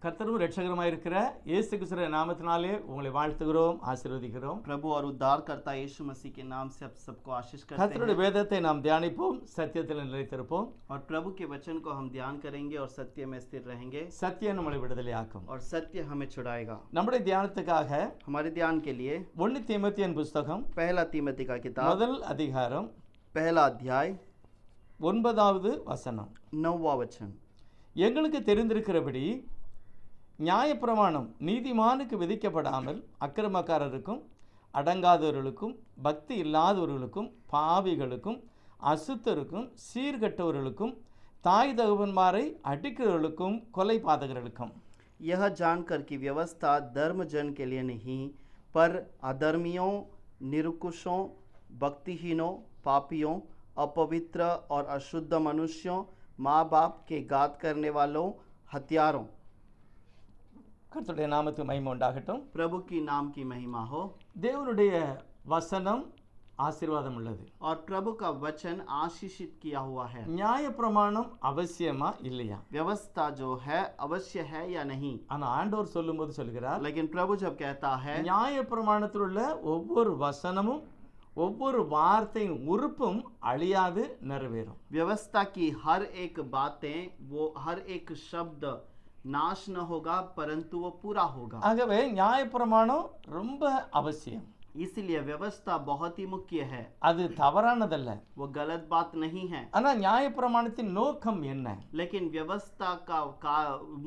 கர்த்தரும் இரட்சகருமாய் இருக்கிற இயேசு கிறிஸ்துவின் நாமத்தினாலே உங்களை வாழ்த்துகிறோம், ஆசீர்வதிக்கிறோம். प्रभु और उद्धारकर्ता यीशु मसीह के नाम से आप सबको आशीष करते கர்த்தருடைய हैं வேதத்தை நாம் தியானிப்போம், சத்தியத்தில் நிலைத்திருப்போம். और प्रभु के वचन को हम ध्यान करेंगे और सत्य में स्थिर रहेंगे சத்தியம் நம்மளை விடுதலையாக்கும். और सत्य हमें छुड़ाएगा। நம்முடைய தியானத்துக்காக हमारे ध्यान के लिए 1 தீமோத்தேயுவின் புத்தகம் पहला तीमोथी का किताब முதல் அதிகாரம் पहला अध्याय 9வது வசனம். 9वां वचन। எங்களுக்கு தெரிந்திருக்கிறபடி நியாயப்பிரமாணம் நீதிமானுக்கு விதிக்கப்படாமல் அக்கிரமக்காரருக்கும் அடங்காதவர்களுக்கும் பக்தி இல்லாதவர்களுக்கும் பாவிகளுக்கும் அசுத்தருக்கும் சீர்கெட்டவர்களுக்கும் தாய் தகவன்மாரை அடிக்கிறவர்களுக்கும் கொலை பாதகர்களுக்கும் यह जानकर कि व्यवस्था धर्मजन के लिए नहीं पर अधर्मियों, निरकुशों, भक्तिहीनों, पापियों, अपवित्र और अशुद्ध मनुष्यों, माँ बाप के घात करने वालों, हत्यारों। கர்த்தருடைய நாமத்துக்கு மகிமை உண்டாகட்டும். प्रभु की नाम की महिमा हो। தேவனுடைய வசனம் ஆசீர்வாதம் உள்ளது. और प्रभु का वचन आशीषित किया हुआ है। நியாயப்பிரமாணம் அவசியமா இல்லையா? व्यवस्था जो है अवश्य है या नहीं, ஆனா ஆண்டவர் சொல்லும்போது சொல்கிறார், लेकिन प्रभु जब कहता है நியாயப்பிரமாணத்தில் உள்ள ஒவ்வொரு வசனமும் ஒவ்வொரு வார்த்தையும் உறுப்பும் அழியாது நிறைவேறும். व्यवस्था की हर एक बातें, वो हर एक शब्द नाश न होगा परंतु वो पूरा होगा। ஆகவே நியாயப்பிரமாணம் ரொம்ப அவசியம். इसलिए व्यवस्था बहुत ही मुख्य है, அது தவறானதல்ல. वो गलत बात नहीं है। ஆனா நியாயப்பிரமாணத்தின் நோக்கம் என்ன? लेकिन व्यवस्था का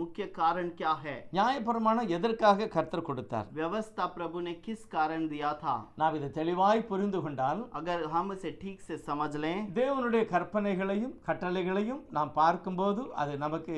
मुख्य कारण क्या है? நியாயப்பிரமாணம் எதற்காக கர்த்தர் கொடுத்தார்? व्यवस्था प्रभु ने किस कारण दिया था? நாம் இதை தெளிவாய் புரிந்து கொண்டால், अगर हम इसे ठीक से समझ लें, தேவனுடைய கற்பனைகளையும் கட்டளைகளையும் நாம் பார்க்கும்போது அது நமக்கு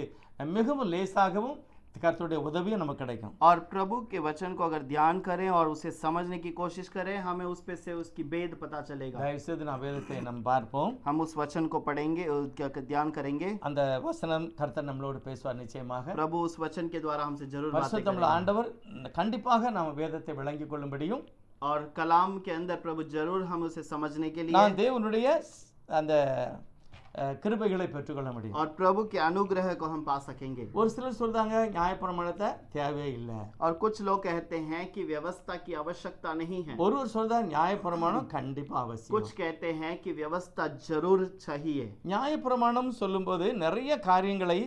மிகவும் லேசாகவும் கர்த்தருடைய உதவியும் நமக்கு கிடைக்கும். और प्रभु के वचन को अगर ध्यान करें और उसे समझने की कोशिश करें, हमें उस पे से उसकी भेद पता चलेगा। தயவுசெய்து நாம் வேதத்தை நாம் பார்ப்போம். हम उस वचन को पढ़ेंगे, उसका ध्यान करेंगे। அந்த வசனம் கர்த்தர் நம்மளோடு பேசுவார் நிச்சயமாக. प्रभु उस वचन के द्वारा हमसे जरूर बातें பரிசுத்தமுள்ள करेंगे। ஆண்டவர் கண்டிப்பாக நாம் வேதத்தை விளங்கிக் கொள்ளும்படியும் और कलाम के अंदर प्रभु जरूर हम उसे समझने के लिए நான் தேவனுடைய அந்த கிருபைகளை பெற்றுக்கொள்ள முடியும். और प्रभु के अनुग्रह को हम पा सकेंगे। ஒரு சிலர் சொல்றாங்க நியாயப்பிரமாணத்தை தேவையே இல்லை. और कुछ लोग कहते हैं कि व्यवस्था की आवश्यकता नहीं है। ஒருவர் சொல்றார் நியாயப்பிரமாணம் கண்டிப்பா அவசியம். कुछ कहते हैं कि व्यवस्था जरूर चाहिए। நியாயப்பிரமாணம் சொல்லும்போது நிறைய காரியங்களை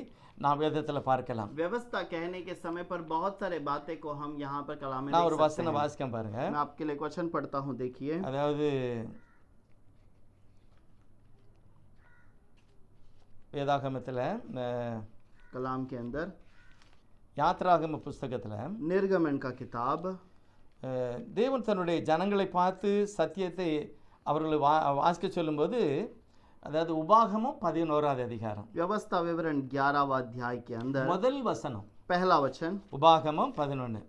நாம் வேதத்துல பார்க்கலாம். व्यवस्था कहने के समय पर बहुत सारे बातें को हम यहाँ पर कलाम में நான் देख ஒரு सकते வசனம் हैं। வாசிக்க பாருங்க. मैं आपके लिए एक वचन पढ़ता हूँ, देखिए। அதாவது வேதாகமத்துல कलाम के अंदर யாத்ராகம புஸ்தகத்துல निर्गमन का किताब தேவன் தன்னுடைய ஜனங்களை பார்த்து சத்தியத்தை அவர்களை வாசிக்க சொல்லும்போது, அதாவது உபாகமம் 11வது அதிகாரம் व्यवस्था विवरण 11वां अध्याय के अंदर முதல் வசனம், पहला वचन। உபாகமம் 11.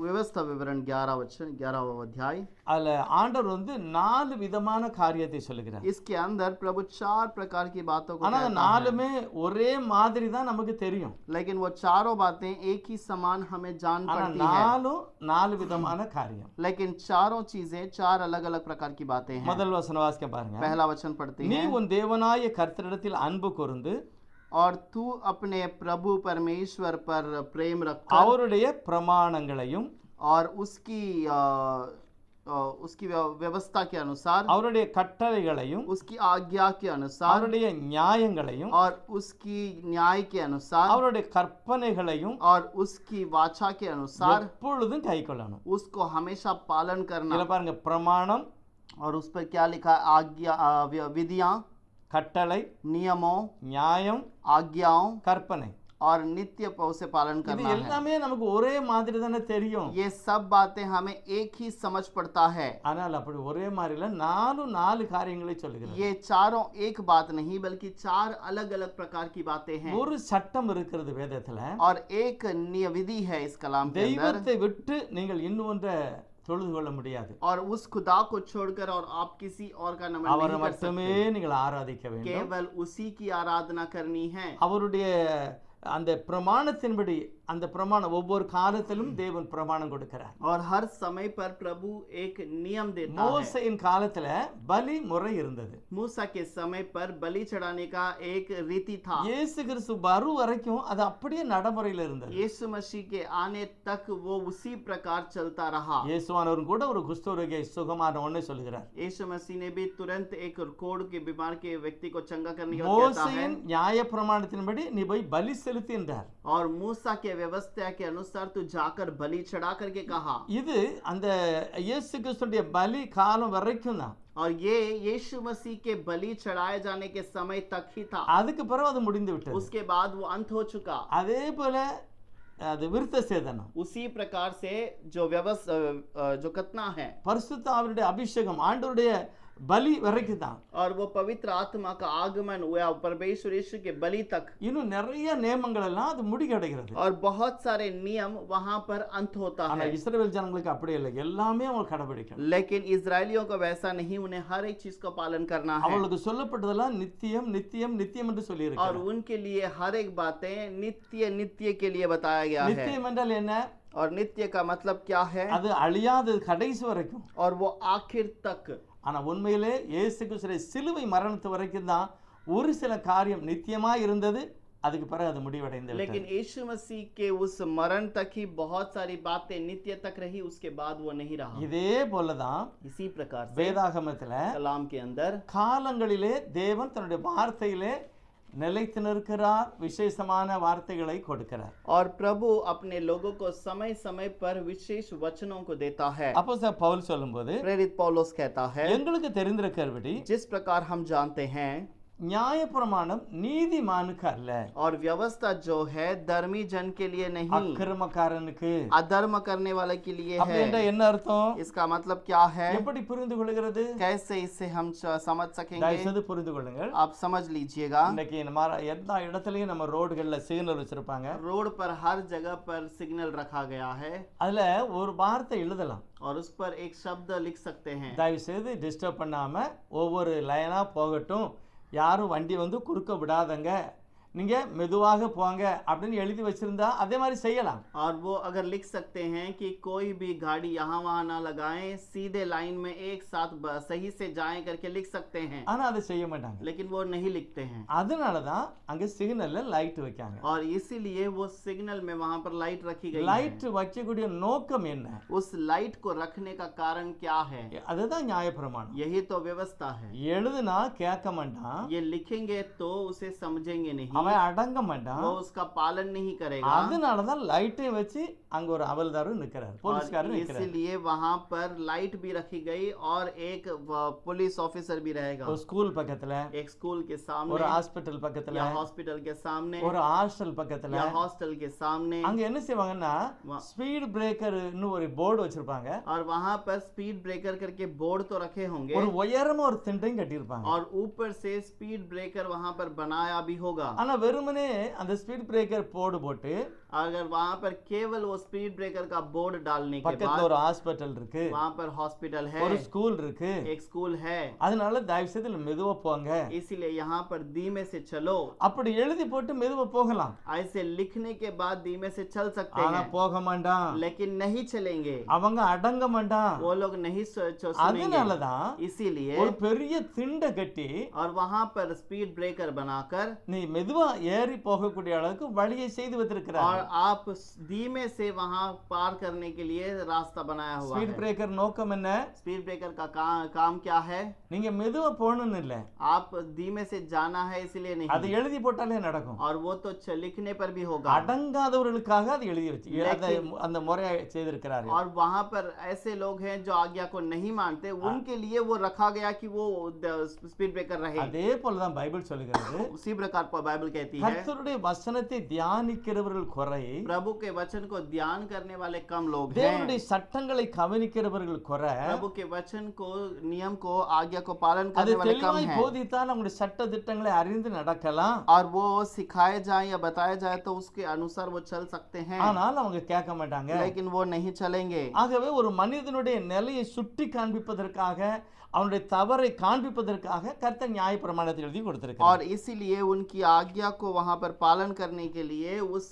व्यवस्था विवरण 11 वचन 11वां अध्याय। அதுல ஆண்டவர் 4 விதமான காரியத்தை சொல்லுகிறார். इसके अंदर प्रभु 4 प्रकार की बातों को ஆனா कहता है। நாலுமே ஒரே மாதிரி தான் நமக்கு தெரியும். लेकिन वो चारों बातें एक ही समान हमें जान ஆனா पड़ती है। நாலும் 4 விதமான காரியம். लेकिन चारों चीजें 4 अलग अलग प्रकार की बातें हैं। முதல் வசனம் வாசிக்க பாருங்க. पहला वचन पढ़ते நீ हैं। உன் தேவனாய கர்த்தரிடத்தில் அன்பு கூர்ந்து और तू अपने प्रभु परमेश्वर पर प्रेम रख அவருடைய பிரமாணங்களையும் और उसकी व्यवस्था के अनुसार, அவருடைய கட்டளைகளையும் उसकी आज्ञा के अनुसार அவருடைய நியாயங்களையும் और उसकी न्याय के अनुसार அவருடைய கற்பனைகளையும் और उसकी वाचा के अनुसार எப்பொழுதும் கைக்கொள்ளணும். उसको हमेशा पालन करना। இதுல பாருங்க, பிரமாணம், और उस पर क्या लिखा है? आज्ञा, विधियां, கட்டளை, नियमों, நியாயம், आज्ञाओं கற்பனை. और नित्य उसे पालन இது करना है। எல்லாமே நமக்கு ஒரே மாதிரி தானே தெரியும். ये सब बातें हमें एक ही समझ पड़ता है। ஆனால் அப்படி ஒரே மாதிரி இல்ல, 4 காரியங்களை சொல்லுகிறது. ये चारों एक बात नहीं बल्कि 4 अलग अलग प्रकार की बातें हैं। ஒரு சட்டம் இருக்கிறது வேதத்துல. और एक विधि है इस कलाम के अंदर। தெய்வத்தை விட்டு நீங்கள் இன்னொன்றை தொழுது கொள்ள முடியாது. और उस खुदा को छोड़कर और आप किसी और का नमन அவரை नहीं कर மட்டுமே सकते। நீங்கள் ஆராதிக்க வேண்டும். केवल उसी की आराधना करनी है। அவருடைய அந்த பிரமாணத்தின்படி அந்த பிரமாணம் ஒவ்வொரு காலத்திலும் தேவன் பிரமாணம் கொடுக்கிறார். और हर समय पर प्रभु एक नियम देता है। மோசேயின் காலத்துல பலி முறை இருந்தது. मूसा के समय पर बलि चढ़ाने का एक रीति था। இயேசு கிறிஸ்து வரும் வரைக்கும் அது அப்படியே நடைமுறையில் இருந்தது. यीशु मसीह के आने तक वो उसी प्रकार चलता रहा। இயேசுவானவரும் கூட ஒரு குஷ்டரோகியை சுகமான ஒண்ணு சொல்லுகிறார். यीशु मसीह ने भी तुरंत एक कोढ़ के बीमार के व्यक्ति को चंगा करने का कहता है। மோசேயின் நியாய பிரமாணத்தின்படி நீ போய் பலி செலுத்து என்றார். और मूसा के व्यवस्था के अनुसार तू जाकर बलि चढ़ा करके कहा। இது அந்த இயேசு கிறிஸ்துடைய பலி காலம் வரைக்கும் தான். और ये यीशु मसीह के बलि चढ़ाए जाने के समय तक ही था। அதுக்கு பிறகு அது முடிந்து விட்டது. उसके बाद वो अंत हो चुका। அதே போல அது விருத்த சேதனம், उसी प्रकार से जो व्यवस्था जो कतना है, பரிசுத்த ஆவியுடைய அபிஷேகம், ஆண்டவருடைய பலி வரைக்கும் தான். और वो पवित्र आत्मा का आगमन हुआ परमेश्वर यीशु के बलि तक। இன்னும் நிறைய நியமங்கள் எல்லாம் அது முடிவடைகிறது. और बहुत सारे नियम वहां पर अंत होता ஆனா है। இஸ்ரவேல் ஜனங்களுக்கு அப்படி இல்லை, எல்லாமே அவங்க கடைபிடிக்கணும். लेकिन इजरायलियों को वैसा नहीं, उन्हें हर एक चीज का पालन करना है। அவங்களுக்கு சொல்லப்பட்டதெல்லாம் நித்தியம் நித்தியம் நித்தியம் என்று சொல்லி और இருக்கு. उनके लिए हर एक बातें नित्य नित्य के लिए बताया गया है। நித்தியம் என்றால் என்ன? और नित्य का मतलब क्या है? அது அழியாத கடைசி வரைக்கும். और वो आखिर तक। ஆனா உண்மையிலே இயேசு கிறிஸ்துவின் சிலுவை மரணத்து வரைக்கும் தான் ஒரு சில காரியம் நித்தியமா இருந்தது. அதுக்கு பிறகு அது முடிவடைந்து விட்டது. लेकिन यीशु मसीह के उस मरण तक ही बहुत सारी बातें नित्य तक रही, उसके बाद वो नहीं रहा। இதே போலதான் इसी प्रकार से வேதாகமத்துல कलाम के अंदर காலங்களிலே தேவன் தன்னுடைய வார்த்தையிலே நிலைத்து நிற்கிறார், விசேஷமான வார்த்தைகளை கொடுக்கிறார். और प्रभु अपने लोगों को समय समय पर विशेष वचनों को देता है। அப்போஸ்தலர் பவுல் சொல்லும்போது प्रेरित पौलुस कहता है, எங்களுக்கு தெரிந்திருக்கிறபடி जिस प्रकार हम जानते हैं நியாயப்பிரமாணம் நீதிமானுக்கு அல்ல, और व्यवस्था जो है धर्मी जन के लिए नहीं, அக்கிரமக்காரனுக்கு. अधर्म करने वाले के लिए அப்படி है। என்றால் என்ன அர்த்தம்? इसका मतलब क्या है? எப்படி புரிந்து கொள்கிறது? कैसे इससे हम समझ सकेंगे? தயவுசெய்து புரிந்து கொள்ளுங்கள். आप समझ लीजिएगा। இன்னைக்கு நம்ம எல்லா இடத்துலயும் நம்ம ரோடுகள்ல சிக்னல் வச்சிருப்பாங்க. रोड पर हर जगह पर सिग्नल रखा गया है அதுல ஒரு வார்த்தை எழுதலாம். और उस पर एक शब्द लिख सकते हैं। தயவுசெய்து டிஸ்டர்ப் பண்ணாம ஒவ்வொரு லைனா போகட்டும், யாரும் வண்டி வந்து குறுக்க விடாதங்க, நீங்க மெதுவாக போங்க அப்படின்னு எழுதி வச்சிருந்தா அதே மாதிரி செய்யலாம். और वो अगर लिख सकते हैं कि कोई भी गाड़ी यहाँ वहाँ ना लगाएं, सीधे लाइन में एक साथ सही से जाएं करके लिख सकते हैं। ஆனா அதை செய்ய மாட்டாங்க. लेकिन वो नहीं लिखते हैं। அதனாலதான் அங்க சிக்னல்ல லைட் வைக்காங்க. और इसीलिए वो सिग्नल में वहां पर लाइट रखी गई லைட் வைக்கக்கூடிய நோக்கம் என்ன? है। उस लाइट को रखने का कारण क्या है? அதுதான் நியாயப்பிரமாணம். यही तो व्यवस्था है। எழுதுனா கேட்க மாட்டான், ये लिखेंगे तो उसे समझेंगे नहीं, அவன் அடங்க மாட்டான். वो उसका पालन नहीं करेगा। அதனாலதான் லைட்டையும் வச்சு அங்க ஒரு அமல்தாரும் நிற்கிறார், போலீஸ்காரர் और நிற்கிறார். इसीलिए वहां पर लाइट भी रखी गई और एक पुलिस ऑफिसर भी रहेगा। ஒரு ஸ்கூல் பக்கத்துல, एक स्कूल के ஒரு सामने ஹாஸ்பிட்டல் பக்கத்துல, या हॉस्पिटल के सामने ஒரு ஹாஸ்டல் பக்கத்துல, या हॉस्टल के सामने। அங்க என்ன செய்வாங்கன்னா ஸ்பீட் பிரேக்கர்னு ஒரு போர்டு வச்சிருப்பாங்க. और वहां पर स्पीड ब्रेकर करके बोर्ड तो रखे होंगे ஒரு உயரமா ஒரு திண்டையும் கட்டியிருப்பாங்க. और ऊपर से स्पीड ब्रेकर वहां पर बनाया भी होगा। ஆனா வெறுமனே அந்த ஸ்பீட் பிரேக்கர் போர்டு போட்டு अगर वहां पर केवल वो स्पीड ब्रेकर का बोर्ड डालने के பக்கத்துல बाद ஒரு ஹாஸ்பிட்டல் இருக்கு, वहां पर हॉस्पिटल है, ஒரு ஸ்கூல் இருக்கு. एक स्कूल है, அதனால தயவு செய்து மெதுவா போங்க, इसीलिए यहाँ पर धीमे से चलो। அப்படி எழுதி போட்டு மெதுவா போகலாம். ऐसे लिखने के बाद धीमे से चल सकते ஆனா हैं, போக மாட்டான், लेकिन नहीं चलेंगे, அவங்க அடங்க மாட்டான். वो लोग नहीं सुनेंगे। அதனாலதான் इसीलिए ஒரு பெரிய திண்டை கட்டி और वहां पर स्पीड ब्रेकर बनाकर நீ மெதுவா ஏறி போகக்கூடிய அளவுக்கு வழியை செய்து और வைத்திருக்கிறார். आप धीमे से वहां पार करने के लिए रास्ता बनाया हुआ ஸ்பீட் है। பிரேக்கர் நோக்கம் என்ன? स्पीड ब्रेकर का काम क्या है? நீங்க மெதுவா போகணும்னு இல்ல, आप धीमे से जाना है इसलिए அது नहीं, எழுதி போட்டாலே நடக்கும். और वो तो लिखने पर भी होगा। அடங்காதவர்களுக்காக அது எழுதி வச்சு அந்த முறையை செய்திருக்கிறார். और वहां पर ऐसे लोग हैं जो आज्ञा को नहीं मानते, उनके लिए वो रखा गया कि वो स्पीड ब्रेकर रहे। அதே போலதான் பைபிள் சொல்லுகிறது, उसी प्रकार पर बाइबल कहती है கர்த்தருடைய வசனத்தை தியானிக்கிறவர்கள் குறை, प्रभु के वचन को ध्यान करने वाले कम लोग हैं। தேவனுடைய சட்டங்களை கவனிக்கிறவர்கள் குறை. प्रभु के वचन को, नियम को, आज्ञा को पालन அது करने वाले कम தெளிவாய் हैं। போதித்தால் நம்முடைய சட்ட திட்டங்களை அறிந்து நடக்கலாம். और वो सिखाए जाए या बताया जाए तो उसके अनुसार वो चल सकते हैं, ஆனால் அவங்க கேட்க மாட்டாங்க. लेकिन वो नहीं चलेंगे। ஆகவே ஒரு மனிதனுடைய நிலையை சுட்டி காண்பிப்பதற்காக, அவனுடைய தவறை காண்பிப்பதற்காக கர்த்தர் நியாயப்பிரமாணத்தை எழுதி கொடுத்திருக்கிறார். और इसीलिए उनकी आज्ञा को वहां पर पालन करने के लिए उस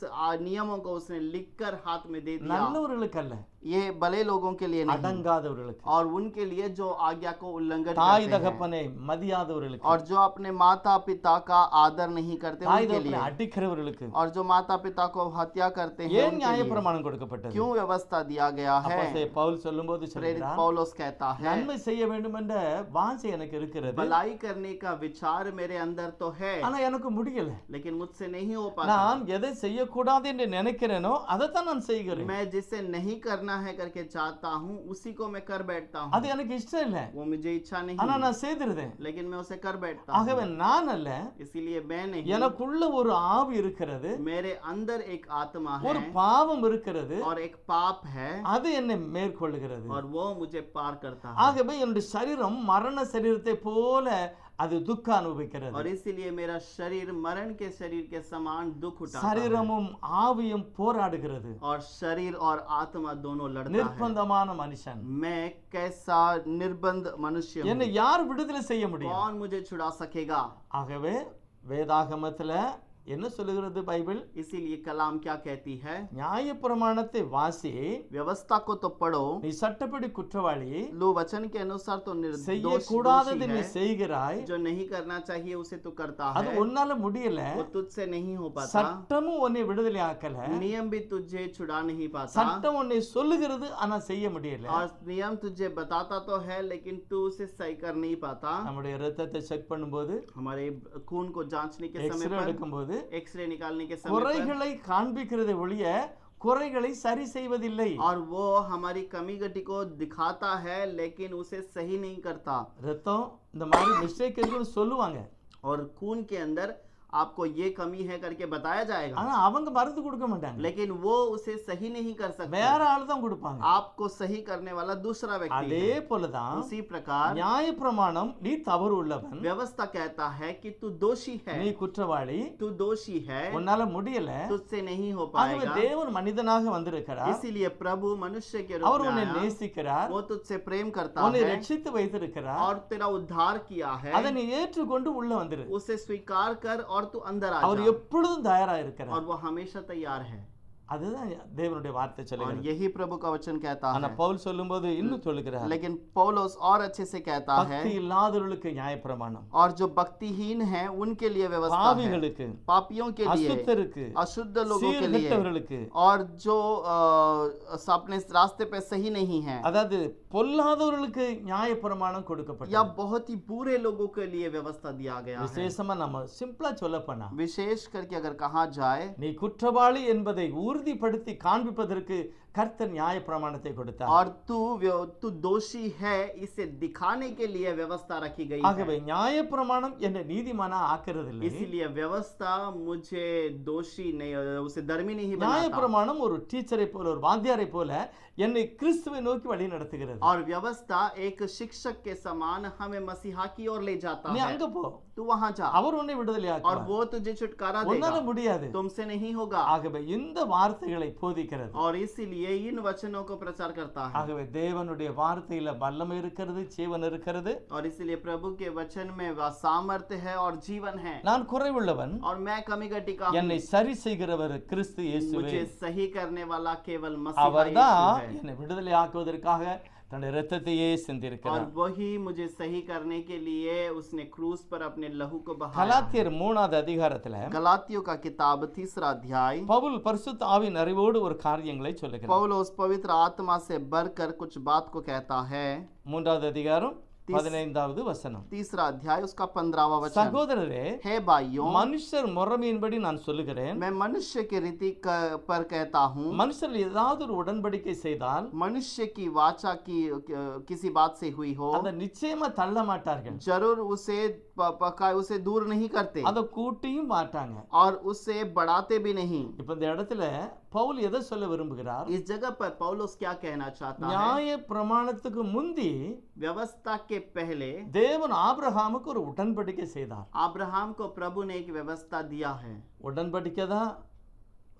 नियमों को उसने लिखकर हाथ में दे दिया। நல்லவர்களுக்கு அல்ல, ये भले लोगों के लिए नहीं, அடங்காதவர்களுக்கு, और उनके लिए जो आज्ञा को उल्लंघन தாய் करते हैं, தகப்பனை மதியாதவர்களுக்கு, और जो अपने माता पिता का आदर नहीं करते தாய் उनके தகப்பனை लिए, அடிக்கிறவர்களுக்கு. और जो माता पिता को हत्या करते हैं ஏன் उनके लिए நியாயப்பிரமாணம் கொடுக்கப்பட்டது? क्यों व्यवस्था दिया गया है? அப்போஸ்தலன் பவுல் சொல்லும்போது प्रेरित சொல்கிறான், पौलुस कहता है, நன்மை செய்ய வேண்டும் என்ற வாஞ்சை எனக்கு இருக்கிறது, भलाई करने का विचार मेरे अंदर तो है, ஆனா எனக்கு முடியல. लेकिन मुझसे नहीं हो पाता। நான் எதை செய்யக்கூடாது என்று நினைக்கிறேனோ அதைத்தான் நான் செய்கிறேன். मैं जिसे नहीं करना है करके चाहता हूँ उसी को मैं कर बैठता அது हूँ। எனக்கு இஷ்டம் இல்ல, वो मुझे इच्छा ஆனா नहीं, நான் செய்திருந்தேன். लेकिन मैं उसे कर बैठता ஆகவே हूँ। நான் அல்ல, इसीलिए मैं नहीं, எனக்குள்ள ஒரு ஆவி இருக்கிறது, मेरे अंदर एक आत्मा ஒரு है பாவம் இருக்கிறது, और एक पाप है, அது என்னை மேற்கொள்ளுகிறது. और वो मुझे पार करता है। ஆகவே என்னுடைய சரீரம் மரண சரீரத்தை போல அது துக்கம் அனுபவிக்கிறது. और इसीलिए मेरा शरीर मरण के शरीर के समान दुख उठाता है, சரீரமும் ஆவியும் போராடுகிறது. और शरीर और आत्मा दोनों लड़ता है। நிர்பந்தமான மனுஷன். मैं कैसा निर्बंध मनुष्य हूँ, என்னை யார் விடுதலை செய்ய முடியும்? कौन मुझे छुड़ा सकेगा? ஆகவே வேதாகமத்துல என்ன சொல்லுகிறது பைபிள்? इसीलिए कलाम क्या कहती है? நியாயப்பிரமாணத்தை வாசி, व्यवस्था को तो पढ़ो, நீ சட்டப்படி குற்றவாளி, लो वचन के अनुसार तो निर्दोष செய்யக்கூடாதது दोषी நீ है, செய்கிறாய், जो नहीं करना चाहिए उसे तू करता அது है, உன்னால முடியல, वो तुझसे नहीं हो पाता, சட்டமும் உன்னை விடுதலை ஆக்கல, नियम भी तुझे छुड़ा नहीं पाता, சட்டம் உன்னை சொல்லுகிறது ஆனா செய்ய முடியல. और नियम तुझे बताता तो है लेकिन तू उसे सही कर नहीं पाता। நம்முடைய ரத்தத்தை செக் பண்ணும்போது, हमारे खून को जांचने के समय எக்ஸ்ரே पर, எடுக்கும்போது एक्सरे निकालने के समय पर, குறைகளை காண்பிக்கிறதை ஒழிய குறைகளை சரி செய்வதில்லை. और वो हमारी कमी गति को दिखाता है लेकिन उसे सही नहीं करता। ரத்தம் இந்த மாதிரி மிஸ்டேக் இருக்குன்னு சொல்லுவாங்க, और खून के अंदर आपको ये कमी है करके बताया जाएगा, ஆனா அவங்க மருந்து கொடுக்க மாட்டாங்க, लेकिन वो उसे सही नहीं कर सकते, வேற ஆள் தான் கொடுப்பாங்க. आपको सही करने वाला दूसरा व्यक्ति அதே है। போலதான் उसी प्रकार நியாயப்பிரமாணம், நீ தவறு உள்ளவன், व्यवस्था कहता है कि तू दोषी है, நீ குற்றவாளி, तू दोषी है, உன்னால முடியல. तुझसे नहीं हो ஆகவே पाएगा। தேவன் மனிதனாக வந்திருக்கிறார், इसीलिए प्रभु मनुष्य के அவர் रूप में உன்னை आया, நேசிக்கிறார், वो तुझसे प्रेम करता உன்னை है ரட்சித்து வைத்திருக்கிறார், और तेरा उद्धार किया है, அதை நீ ஏற்றுக்கொண்டு உள்ள வந்துரு. उसे स्वीकार कर और तू अंदर आ அவர் जा, எப்பொழுதும் தயாரா இருக்கிறார். और वो हमेशा तैयार है। அதுதான் தேவனுடைய வார்த்தை और சொல்லுகிறது. यही प्रभु का वचन कहता ஆனா है। பவுல் சொல்லும்போது இன்னும் சொல்லுகிறார், लेकिन पौलुस और अच्छे से कहता है, பக்தி இல்லாதவர்களுக்கு நியாயப்பிரமாணம், और जो भक्तिहीन है उनके लिए व्यवस्था है, பாவிகளுக்கு, पापियों के लिए, அசுத்தருக்கு, अशुद्ध लोगों के लिए, சீர்கெட்டவர்களுக்கு, और जो अपने रास्ते पे सही नहीं है, அதாவது பொல்லாதவர்களுக்கு நியாயப்பிரமாணம் கொடுக்கப்பட்டது. या बहुत ही बुरे लोगों के लिए व्यवस्था दिया गया है। விசேஷமா நம்ம சிம்பிளா சொல்ல போனா, विशेष करके अगर कहा जाए, நீ குற்றவாளி என்பதை உறுதிப்படுத்தி காண்பிப்பதற்கு கர்த்தர் நியாயப்பிரமாணத்தை கொடுத்தார். और तू दोषी है इसे दिखाने के लिए व्यवस्था रखी गई ஆகவே है। நியாயப்பிரமாணம் என்னை நீதிமானா ஆக்குறதில்லை, इसीलिए व्यवस्था मुझे दोषी नहीं, उसे धर्मी नहीं बनाता, நியாயப்பிரமாணம் ஒரு டீச்சரை போல, ஒரு வாத்தியாரை போல என்னை கிறிஸ்துவை நோக்கி வழி நடத்துகிறது. और व्यवस्था एक शिक्षक के समान हमें मसीहा की ओर ले जाता நீ है। அங்க போ, तू वहां जा, அவர் உன்னை விடுதலை और ஆக்குவார், वो तुझे छुटकारा உன்னால देगा, முடியாது. तुमसे नहीं होगा। ஆகவே இந்த வார்த்தைகளை போதிக்கிறது. और इसीलिए इन वचनों को प्रचार करता है। ஆகவே தேவனுடைய வார்த்தையில வல்லமை இருக்கிறது, ஜீவன் இருக்கிறது. और इसीलिए प्रभु के वचन में वह सामर्थ्य है और जीवन है। நான் குறைவுள்ளவன், और मैं कमी घटी का हूँ, என்னை சரி செய்கிறவர் கிறிஸ்து இயேசுவே. मुझे सही करने वाला केवल मसीहा அவர்தான் यीशु है। என்னை விடுதலை ஆக்குவதற்காக தன்னுடைய இரத்தத்தையே और சிந்திருக்கிறார். वही मुझे सही करने के लिए उसने क्रूस पर अपने लहू को बहाया। கலாத்தியர் 3வது அதிகாரத்துல गलातियों का किताब 3रा अध्याय, பவுல் பரிசுத்த ஆவி நிறைவோடு ஒரு காரியங்களை சொல்லுகிறார். पौलुस पवित्र आत्मा से बढ़कर कुछ बात को कहता है। 3வது அதிகாரம் 15வது வசனம். 3रा अध्याय उसका 15वां वचन, சகோதரரே, हे भाइयों, மனுஷர் முறைமையின்படி நான் சொல்லுகிறேன், मैं मनुष्य की रीति पर कहता हूँ, மனுஷர் ஏதாவது ஒரு உடன்படிக்கை செய்தால் मनुष्य की वाचा की किसी बात से हुई हो, அதை நிச்சயமா தள்ள மாட்டார்கள், जरूर उसे उसे दूर नहीं करते, அதை கூட்டியும் மாட்டாங்க. और उसे बढ़ाते भी नहीं। இப்ப இந்த இடத்துல பவுல் எதை சொல்ல விரும்புகிறார்? इस जगह पर पौलुस क्या कहना चाहता है? நியாய பிரமாணத்துக்கு முந்தி व्यवस्था के पहले தேவன் ஆபிரகாமுக்கு ஒரு உடன்படிக்கை செய்தார். अब्राहम को प्रभु ने एक व्यवस्था दिया है। உடன்படிக்கை தான்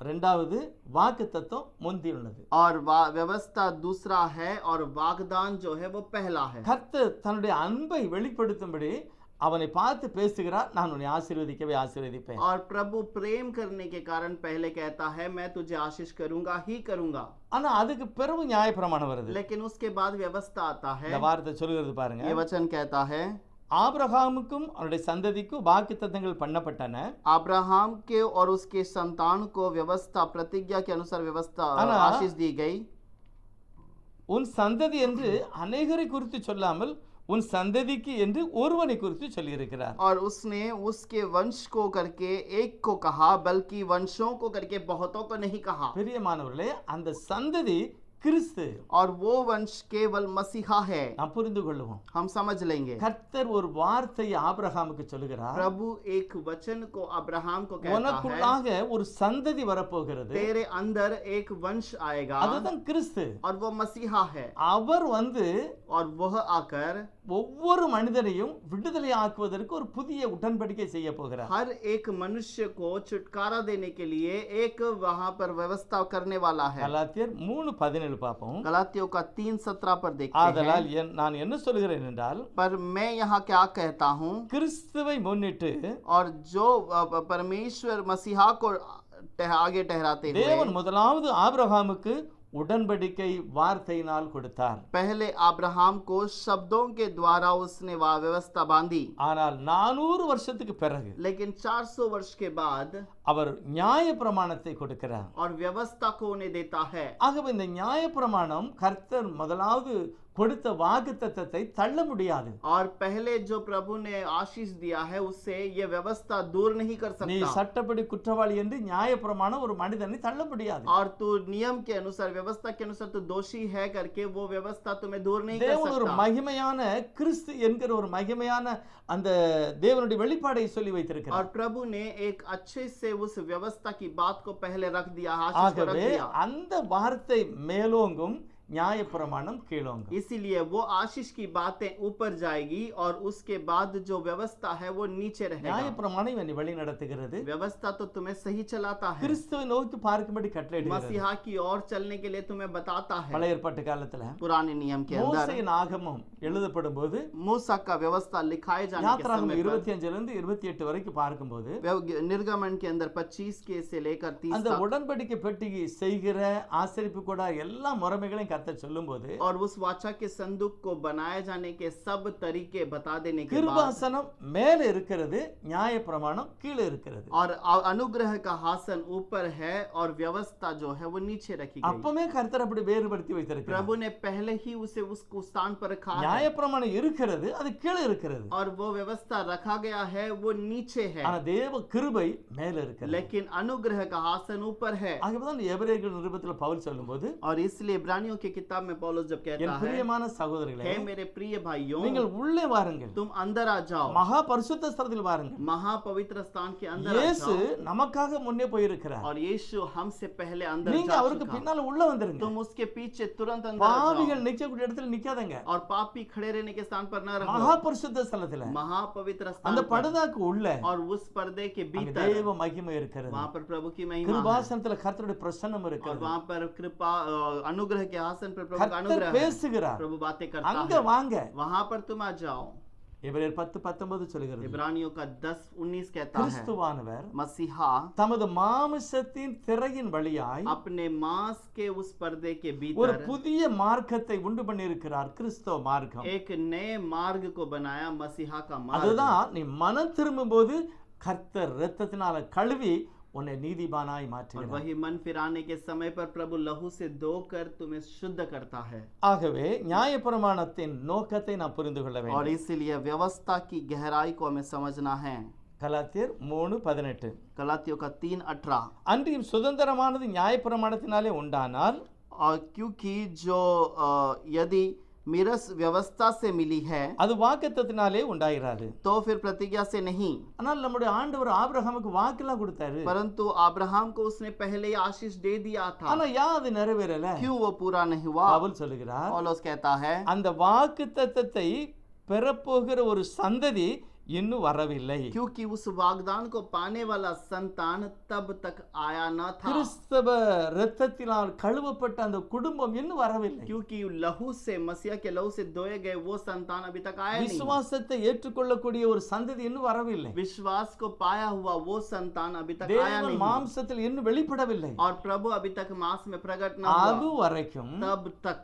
ரெண்டாவது, வாக்குத்தத்தம் முந்தி உள்ளது. और व्यवस्था दूसरा है और वागदान जो है वो पहला है। கர்த்தர் தன்னுடைய அன்பை வெளிப்படுத்தும்படி அவனை பார்த்து பேசுகிறார், நான் உன்னை ஆசீர்வதிக்கவே ஆசீர்வதிப்பேன். और प्रभु प्रेम करने के कारण पहले कहता है मैं तुझे आशीष करूंगा ही करूंगा, ஆனா அதுக்கு பிறகு நியாயப்பிரமாணம் வருது. लेकिन उसके बाद व्यवस्था आता है। இந்த வார்த்தை சொல்கிறது பாருங்க. ये वचन कहता है ஆபிரகாமுக்கும் அவருடைய சந்ததிக்கும் வாக்குத்தத்தங்கள் பண்ணப்பட்டன. अब्राहम के और उसके संतान को व्यवस्था प्रतिज्ञा के अनुसार व्यवस्था आना- आशीष दी गई। உன் சந்ததி என்று அநேகரை குறித்து சொல்லாமல் உன் சந்ததிக்கு என்று ஒருவனை குறித்து சொல்லியிருக்கிறார். और उसने उसके वंश को करके एक को कहा, बल्कि वंशों को करके बहुतों को नहीं कहा। பிரியமானவர்களே, அந்த சந்ததி கிறிஸ்து. और वो वंश केवल मसीहा है। நாம் புரிந்து கொள்ளுவோம். हम समझ लेंगे। கர்த்தர் ஒரு வார்த்தையை ஆபிரகாமுக்கு சொல்லுகிறார். प्रभु एक वचन को अब्राहम को कहता है, உனக்குள்ளாக ஒரு சந்ததி வரப்போகிறது. तेरे अंदर एक वंश आएगा அதுதான் கிறிஸ்து. और वो मसीहा है। அவர் வந்து और वह आकर ஒவ்வொரு மனிதனையும் விடுதலை ஆக்குவதற்கு ஒரு புதிய உடன்படிக்கை செய்ய போகிறார். हर एक मनुष्य को छुटकारा देने के लिए एक वहां पर व्यवस्था करने वाला है। கலாத்தியர் 3:17 பார்ப்போம். गलातियों का 3:17 पर देखते ஆதலால் हैं। நான் என்ன சொல்கிறேன் என்றால், पर मैं यहाँ क्या कहता हूँ, கிறிஸ்துவை முன்னிட்டு और जो परमेश्वर मसीहा को आगे ठहराते हुए தேவன் முதலாவது ஆபிரகாமுக்கு உடன்படிக்கை வார்த்தையினால் கொடுத்தார். पहले अब्राहम को शब्दों के द्वारा उसने वह व्यवस्था बांधी, ஆனால் 400 வருஷத்துக்கு பிறகு लेकिन 400 वर्ष के बाद அவர் நியாய பிரமாணத்தை கொடுக்கிறார். और व्यवस्था को उन्हें देता है। ஆகவே இந்த நியாய பிரமாணம் கர்த்தர் முதலாவது கொடுத்த வாக்குத்தத்தத்தை தள்ள முடியாது. और पहले जो प्रभु ने आशीष दिया है उससे ये व्यवस्था दूर नहीं कर நீ सकता। சட்டப்படி குற்றவாளி என்று நியாய பிரமாணம் ஒரு மனிதனை தள்ள முடியாது. और तू नियम के अनुसार व्यवस्था के अनुसार तू दोषी है करके वो व्यवस्था तुम्हें दूर नहीं कर தேவன் ஒரு सकता। மகிமையான கிறிஸ்து என்கிற ஒரு மகிமையான அந்த தேவனுடைய வெளிப்பாடை சொல்லி और வைத்திருக்கிறார். प्रभु ने एक अच्छे से उस व्यवस्था की बात को पहले रख दिया, आशीष को रख ஆகவே दिया। அந்த வார்த்தை மேலோங்கும், நியாய பிரமாணம் கீழோங்கும். इसीलिए वो आशीष की बातें ऊपर जाएगी और उसके बाद जो व्यवस्था है वो नीचे நியாய रहेगा। பிரமாணம் என்னை வழி நடத்துகிறது. व्यवस्था तो तुम्हें सही चलाता है, கிறிஸ்துவை நோக்கி பார்க்கும்படி கட்டளையிடுகிறது. मसीहा की ओर चलने के लिए तुम्हें बताता है। பழைய ஏற்பாட்டு காலத்துல पुराने नियम के अंदर மோசேயின் ஆகமம் எழுதப்படும் போது मूसा का व्यवस्था लिखाए जाने के யாத்திராகமம் समय पर 25 இருந்து 28 வரைக்கும் பார்க்கும்போது निर्गमन के अंदर 25 के से लेकर 30 அந்த तक உடன்படிக்கை பெட்டிக்கு செய்கிற ஆசரிப்பு கூட எல்லா முறைமைகளையும் கர்த்தர் சொல்லும்போது और उस वाचा के संदूक को बनाए जाने के सब तरीके बता देने के बाद கிருபாசனம் மேல இருக்கிறது, நியாய பிரமாணம் கீழே இருக்கிறது. और अनुग्रह का हासन ऊपर है और व्यवस्था जो है वो नीचे रखी गई। அப்பமே கர்த்தர் அப்படி வேறுபடுத்தி வைத்திருக்கிறார். प्रभु ने पहले ही उसे उसको स्थान पर रखा है நியாய பிரமாணம் இருக்கிறது, அது கீழே இருக்கிறது. और वो व्यवस्था रखा गया है वो नीचे है, ஆனா தேவ கிருபை மேல இருக்கிறது. लेकिन अनुग्रह का हासन ऊपर है। ஆகவேதான் எபிரேயர்கள் நிருபத்துல பவுல் சொல்லும்போது, और इसलिए इब्रानियों की किताब में पौलुस जब कहता என் है, பிரியமான சகோதரர்களே, हे मेरे प्रिय भाइयों நீங்கள் உள்ளே வாருங்கள், तुम अंदर आ जाओ, மகா பரிசுத்த ஸ்தலத்தில் வாருங்கள். महापवित्र स्थान के अंदर आ இயேசு जाओ। நமக்காக முன்னே போயிருக்கிறார். और यीशु हमसे पहले अंदर நீங்க जा அவருக்கு चुका। பின்னால உள்ள வந்துருங்க. तुम उसके पीछे तुरंत अंदर आ பாவிகள் जाओ நிக்கக்கூடிய இடத்துல நிக்காதங்க. और पापी खड़े रहने के स्थान पर न மகா रहो, பரிசுத்த ஸ்தலத்துல महापवित्र स्थान அந்த पर। படுதாக்கு உள்ள और उस पर्दे के அங்க भीतर தேவ மகிமை இருக்கிறது. वहां पर प्रभु की महिमा है கிருபாசனத்துல கர்த்தருடைய பிரசன்னம் और இருக்கிறது. वहां पर कृपा अनुग्रह के आसन पर प्रभु का கர்த்தர் अनुग्रह है। பேசுகிறார். प्रभु बातें करता அங்க है, வாங்க. वहां पर तुम आ जाओ। எபிரேயர் 10:19 சொல்கிறது, इब्रानियों का 10:19 कहता है, கிறிஸ்துவானவர் मसीहा தமது மாமிசத்தின் திரையின் வழியாய் अपने मांस के उस पर्दे के ஒரு भीतर புதிய மார்க்கத்தை உண்டு பண்ணியிருக்கிறார். கிறிஸ்தவ மார்க்கம். एक नए मार्ग को बनाया, मसीहा का मार्ग। அதுதான் நீ மனம் திரும்பும்போது கர்த்தர் இரத்தத்தினால கழுவி உன்னை நீதிமானாய் और மாற்றுகிறார். वही मन फिराने के समय पर प्रभु लहू से धोकर तुम्हें शुद्ध करता है। ஆகவே நியாயப்பிரமாணத்தின் நோக்கத்தை நாம் புரிந்து கொள்ள और வேண்டும். इसीलिए व्यवस्था की गहराई को हमें समझना है। கலாத்தியர் 3:18 गलातियों का 3:18। அன்றியும் சுதந்திரமானது நியாயப்பிரமாணத்தினாலே உண்டானால் और क्योंकि जो यदि मिरस व्यवस्था से मिली है அது வாக்குத்தத்தத்தினாலே உண்டாயிராது. तो फिर प्रतिज्ञा से नहीं, ஆனால் நம்முடைய ஆண்டவர் ஆபிரகாமுக்கு வாக்கெல்லாம் கொடுத்தாரு. परंतु अब्राहम को उसने पहले ही आशीष दे दिया था। ஆனா ஏன் அது நிறைவேறல? क्यों वो पूरा नहीं हुआ? பவுல் சொல்லுகிறார், पौलुस कहता है, அந்த வாக்குத்தத்தத்தை பெறப்போகிற ஒரு சந்ததி இன்னும் வரவில்லை. क्योंकि उस वाग्दान को पाने वाला संतान तब तक आया न था, கிறிஸ்தவ இரத்தத்தினால் கழுவப்பட்ட அந்த குடும்பம் இன்னும் வரவில்லை. क्योंकि लहू से, मसीहा के लहू से धोए गए वो संतान अभी तक आया नहीं, விசுவாசத்தை ஏற்றுக்கொள்ளக்கூடிய ஒரு சந்ததி இன்னும் வரவில்லை. विश्वास को पाया हुआ वो संतान अभी तक आया தேவன் नहीं, மாம்சத்தில் இன்னும் வெளிப்படவில்லை. और प्रभु अभी तक मांस में प्रकट न हुआ, அது வரைக்கும் तब तक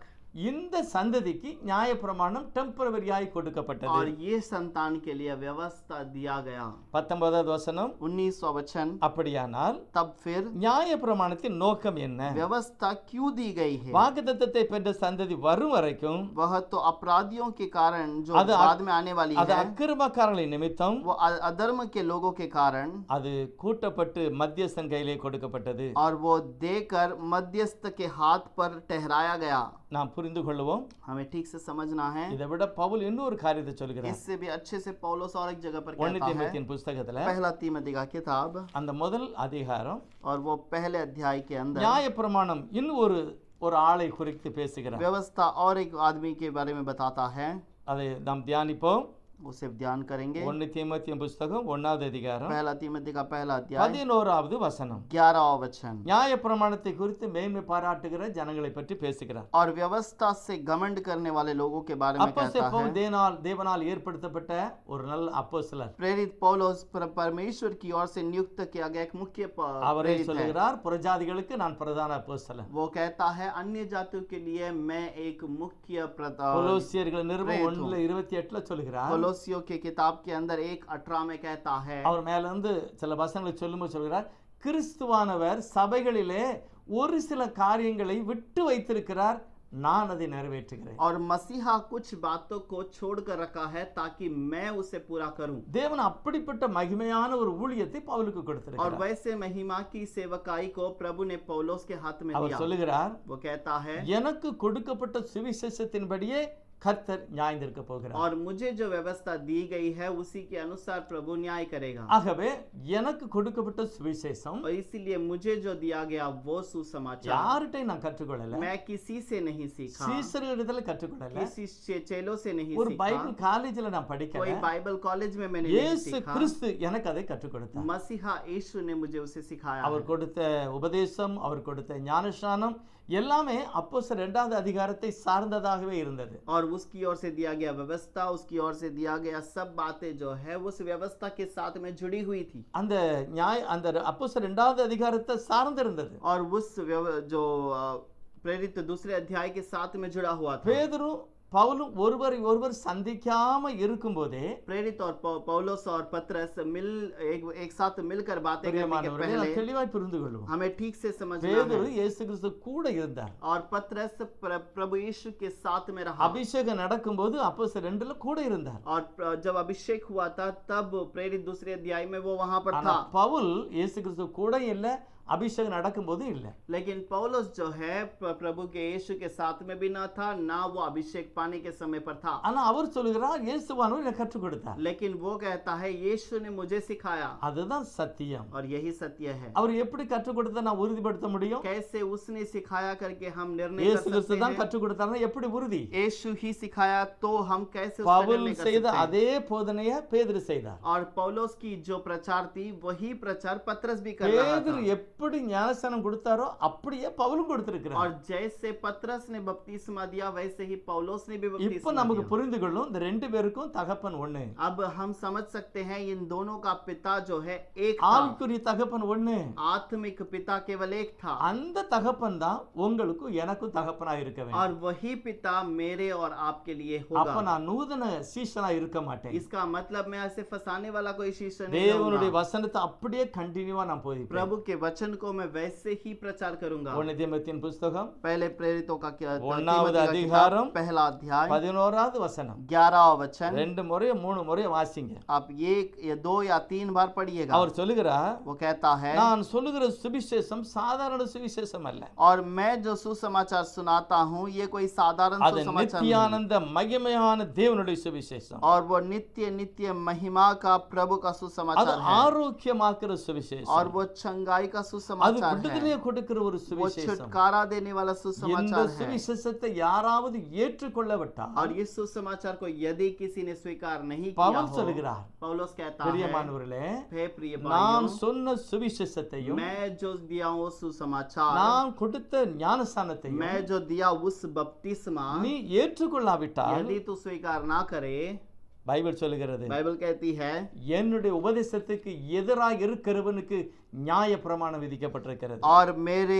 இந்த சந்ததிக்கு நியாயப்பிரமாணம் டெம்பரவரியாய் கொடுக்கப்பட்டது. और ये संतान के लिए व्यवस्था दिया गया। 19வது வசனம், 19वां वचन, அப்படியானால் तब फिर நியாயப்பிரமாணத்தின் நோக்கம் என்ன? व्यवस्था क्यों दी गई है? வாக்குத்தத்தத்தை பெற்ற சந்ததி வரும் வரைக்கும் वह तो अपराधियों के कारण जो அது बाद में आने वाली அது है, அக்கிரமக்காரர்களின் நிமித்தம் वो अधर्म के लोगों के कारण, அது கூட்டப்பட்டு மத்தியஸ்தன் கையிலே கொடுக்கப்பட்டது. और वो देकर मध्यस्थ के हाथ पर ठहराया गया। நாம் புரிந்து கொள்வோம். हमें ठीक से समझना है। இதை விட பவுல் இன்னொரு காரியத்தை சொல்கிறார். इससे भी अच्छे से पौलुस और एक जगह पर 1 कहता है, தீமோத்தேயுவின் புத்தகத்துல पहला तीमोथी का किताब அந்த முதல் அதிகாரம் और वो पहले अध्याय के अंदर நியாயப்பிரமாணம் இன்னும் ஒரு ஆளை குறித்து பேசுகிறார். व्यवस्था और एक आदमी के बारे में बताता है, அதை நாம் தியானிப்போம். उसे ध्यान करेंगे। 1 தீமோத்தேயுவின் புத்தகம் 1வது அதிகாரம் पहला तीमोथी का पहला अध्याय 11வது வசனம். 11वां वचन। நியாயப்பிரமாணத்தை குறித்து மேன்மை பாராட்டுகிற ஜனங்களை பற்றி பேசுகிறார். और व्यवस्था से घमंड करने वाले लोगों के बारे में அப்போஸ்தலர் कहता பவுல் है। தேவனால் ஏற்படுத்தப்பட்ட ஒரு நல்ல அப்போஸ்தலர். प्रेरित पौलुस परमेश्वर की ओर से नियुक्त किया गया एक मुख्य அவரே प्रेरित है। சொல்லுகிறார், புறஜாதிகளுக்கு நான் பிரதான அப்போஸ்தலன். वो कहता है अन्य जातियों के लिए मैं एक मुख्य கொலோசியர்கள் நிருபம் प्रेरित हूँ। 1:28 சொல்லுகிறார். कोलोसियों के किताब के अंदर 1:18 में कहता है, அவர் மேல இருந்து சில வசனங்களை சொல்லும்போது சொல்கிறார், கிறிஸ்துவானவர் சபைகளிலே ஒரு சில காரியங்களை விட்டு வைத்திருக்கிறார், நான் அதை நிறைவேற்றுகிறேன். और मसीहा कुछ बातों को छोड़कर रखा है ताकि मैं उसे पूरा करूं। தேவன் அப்படிப்பட்ட மகிமையான ஒரு ஊழியத்தை பவுலுக்கு और கொடுத்திருக்கிறார். वैसे महिमा की सेवकाई को प्रभु ने पौलुस के हाथ में அவர் दिया। சொல்லுகிறார், वो कहता है, எனக்கு கொடுக்கப்பட்ட சுவிசேஷத்தின்படியே கர்த்தர் நியாயந்திருக்க போகிறார். और मुझे जो व्यवस्था दी गई है उसी के अनुसार प्रभु न्याय करेगा। ஆகவே எனக்கு கொடுக்கப்பட்ட சுவிசேஷம் और इसीलिए मुझे जो दिया गया वो सुसमाचार யார்கிட்டயும் நான் கற்றுக்கொள்ளல, मैं किसी से नहीं सीखा, சீசர்களிடத்துல கற்றுக்கொள்ளல, किसी चेलों से नहीं ஒரு सीखा, பைபிள் காலேஜ்ல நான் படிக்கல. कोई बाइबल कॉलेज में मैंने नहीं இயேசு सीखा, கிறிஸ்து எனக்கு அதை கற்றுக் கொடுத்தார். मसीहा यीशु ने मुझे उसे सिखाया है। அவர் கொடுத்த உபதேசம், அவர் கொடுத்த ஞானஸ்நானம் எல்லாமே அப்போஸ்தலர் 2வது அதிகாரத்தை சார்ந்ததாகவே இருந்தது. और उसकी ओर से दिया गया व्यवस्था, उसकी ओर से दिया गया सब बातें जो है उस व्यवस्था के साथ में जुड़ी हुई थी। அந்த அப்போஸ்தலர் 2வது அதிகாரத்தை சார்ந்திருந்தது. और उस जो प्रेरित दूसरे अध्याय के साथ में जुड़ा हुआ था। பேதுரு பவுலும் ஒருவர் சந்திக்காம இருக்கும்போதே, प्रेरित और पौलुस और पतरस एक साथ मिलकर बातें करने के பிரியமானவர்களே, पहले நாம் தெளிவாய் புரிந்து கொள்வோம். हमें ठीक से समझना பேதுரு है। இயேசு கிறிஸ்து கூட இருந்தார். और पतरस प्रभु यीशु के साथ में रहा। அபிஷேகம் நடக்கும்போது அப்போஸ்தலர் 2ல கூட இருந்தார். और जब अभिषेक हुआ था तब प्रेरित दूसरे अध्याय में वो वहां पर ஆனா था। பவுல் இயேசு கிறிஸ்து கூட இல்ல, அபிஷேகம் நடக்கும்போது இல்ல. लेकिन पौलुस जो है प्रभु के यीशु के साथ में भी न था, ना वो अभिषेक पाने के समय पर था। ஆனா அவர் சொல்லுகிறார், இயேசுவானவர் எனக்கு கற்றுக் கொடுத்தார். लेकिन वो कहता है यीशु ने मुझे सिखाया। அதுதான் சத்தியம். और यही सत्य है। அவர் எப்படி கற்றுக் கொடுத்தா நான் உறுதிப்படுத்த முடியும்? कैसे उसने सिखाया करके हम निर्णय இயேசு कर கிறிஸ்து सकते தான் हैं? கற்றுக் கொடுத்தாருன்னா எப்படி உறுதி? यीशु ही सिखाया तो हम कैसे उसका பவுல் निर्णय कर செய்த सकते हैं? அதே போதனையை பேதுரு செய்தார். और पौलुस की जो प्रचार थी वही प्रचार पतरस भी कर रहा பேதுரு था। எப்படி ஞானஸ்நானம் கொடுத்தாரோ அப்படியே பவுலும் கொடுத்திருக்கிறார். और जैसे पतरस ने बपतिस्मा दिया वैसे ही पौलुस ने भी இப்போ बपतिस्मा நமக்கு दिया। புரிந்து கொள்ளும், இந்த ரெண்டு பேருக்கும் தகப்பன் ஒண்ணு. अब हम समझ सकते हैं इन दोनों का पिता जो है एक था। ஆவிக்குரிய தகப்பன் ஒண்ணு. आत्मिक पिता केवल एक था। அந்த தகப்பன் தான் உங்களுக்கும் எனக்கும் தகப்பனா இருக்க வேண்டும். और वही पिता मेरे और आपके लिए அப்ப होगा। நான் நூதன சீஷனா இருக்க மாட்டேன். इसका मतलब मैं ऐसे फंसाने वाला कोई शिष्य नहीं தேவனுடைய रहूंगा। வசனத்தை அப்படியே கண்டினியூவா நான் போதிப்பேன். प्रभु के वचन को मैं वैसे ही प्रचार करूंगा। 1 தீமோத்தேயுவின் புத்தகம் पहले प्रेरितों का ஒன்னாவது அதிகாரம் पहला अध्याय 11வது வசனம். 11वां वचन। 2 முறை 3 முறை வாசிங்க. आप 1 या 2 या 3 बार पढ़िएगा। அவர் சொல்லுகிறார், वो कहता है, நான் சொல்லுகிற சுவிசேஷம் சாதாரண சுவிசேஷம் அல்ல. और मैं जो सुसमाचार सुनाता हूँ ये कोई साधारण அது सुसमाचार नहीं, நித்தியானந்த மகிமையான தேவனுடைய சுவிசேஷம். और वो नित्य नित्य महिमा का प्रभु का அது सुसमाचार है, ஆரோக்கியமாக்குற சுவிசேஷம். और वो चंगाई का அது सुसमाचार है, விடுதலையை கொடுக்கிற ஒரு वो சுவிசேஷம். छुटकारा देने वाला இந்த सुसमाचार है। சுவிசேஷத்தை யாராவது ஏற்றுக்கொள்ளவிட்டால் और इस सुसमाचार को यदि किसी ने स्वीकार नहीं किया பவுல் हो, சொல்லுகிறார், पौलुस कहता है, பிரியமானவர்களே, हे प्रिय நான் भाइयों, சொன்ன சுவிசேஷத்தையும் मैं जो दिया हूँ सुसमाचार, நான் கொடுத்த ஞானஸ்தானத்தையும் मैं जो दिया उस बपतिस्मा, நீ ஏற்றுக்கொள்ளாவிட்டால் यदि तू स्वीकार ना करे, பைபிள் சொல்லுகிறது, बाइबल कहती है, என்னுடைய உபதேசத்துக்கு எதிராக இருக்கிறவனுக்கு நியாய பிரமாணம் விதிக்கப்பட்டிருக்கிறது. और मेरे